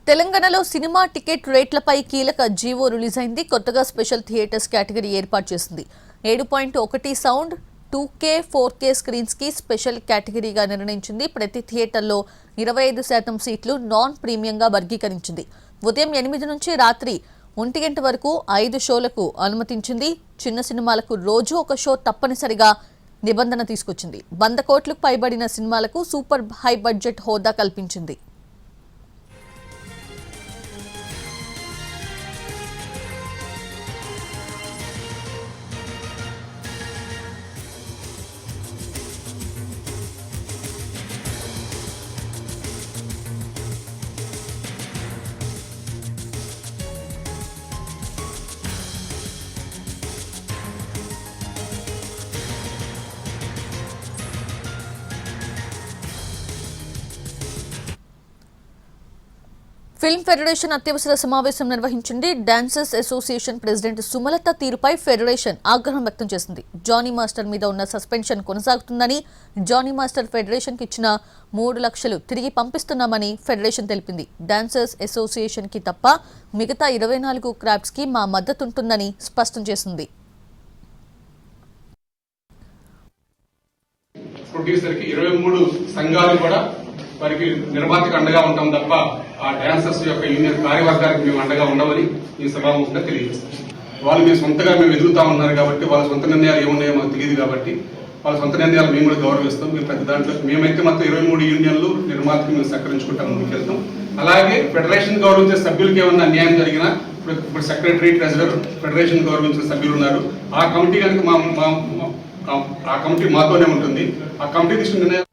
తెలంగాణలో cinema ticket రేట్లపై కీలక GO release అయింది. కొత్తగా స్పెషల్ థియేటర్స్ కేటగిరీ ఏర్పాటు చేసింది. 7.1 సౌండ్ 2K 4K స్క్రీన్స్ కి స్పెషల్ కేటగిరీగా నిర్ణయించింది. ప్రతి థియేటర్లో 25% సీట్లు నాన్ ప్రీమియంగా వర్గీకరించింది. ఉదయం 8 నుంచి రాత్రి 1 గంట వరకు 5 షోలకు అనుమతించింది. చిన్న సినిమాలకు రోజు ఒక షో తప్పనిసరిగా నిబంధన తీసుకొచ్చింది. 100 కోట్లకు పైబడిన సినిమాలకు సూపర్ హై బడ్జెట్ హోదా కల్పించింది. ఫిల్మ్ ఫెడరేషన్ అత్యవసర సమావేశం నిర్వహించింది. డాన్సర్స్ అసోసియేషన్ ప్రెసిడెంట్ సుమలత తీరుపై ఫెడరేషన్ ఆగ్రహం వ్యక్తం చేసింది. జానీ మాస్టర్ మీద ఉన్న సస్పెన్షన్ కొనసాగుతుందని, జానీ మాస్టర్ ఫెడరేషన్ కి ఇచ్చిన 3 లక్షలు తిరిగి పంపిస్తున్నామని ఫెడరేషన్ తెలిపింది. డాన్సర్స్ అసోసియేషన్ కి తప్ప మిగతా 24 క్రాఫ్ట్స్ కి మా మద్దతుంటుందని స్పష్టం చేసింది. ప్రొడ్యూసర్కి 23 సంఘాలు కూడా వారికి నిర్మాతకు అండగా ఉంటాం తప్ప ఆ డాన్సర్స్ యొక్క యూనియన్ కార్యవర్గానికి మేము అండగా ఉండమని ఈ సభాముఖంగా తెలియజేస్తాం. వాళ్ళు మీ సొంతగా మేము ఎదుగుతా ఉన్నారు కాబట్టి వాళ్ళ సొంత నిర్ణయాలు ఏమున్నాయో మాకు తెలియదు కాబట్టి వాళ్ళ సొంత నిర్ణయాలు మేము కూడా గౌరవిస్తాం. మేము ప్రతి దాంట్లో మేమైతే మొత్తం 23 యూనియన్లు నిర్మాతకి మేము సహకరించుకుంటాం, ముందుకెళ్తాం. అలాగే ఫెడరేషన్ గౌరవించే సభ్యులకి ఏమన్నా అన్యాయం జరిగినా ఇప్పుడు సెక్రటరీ ట్రెజరర్ ఫెడరేషన్ గౌరవించిన సభ్యులు ఉన్నారు. ఆ కమిటీ కనుక ఆ కమిటీ మాతోనే ఉంటుంది. ఆ కమిటీ తీసుకున్న నిర్ణయం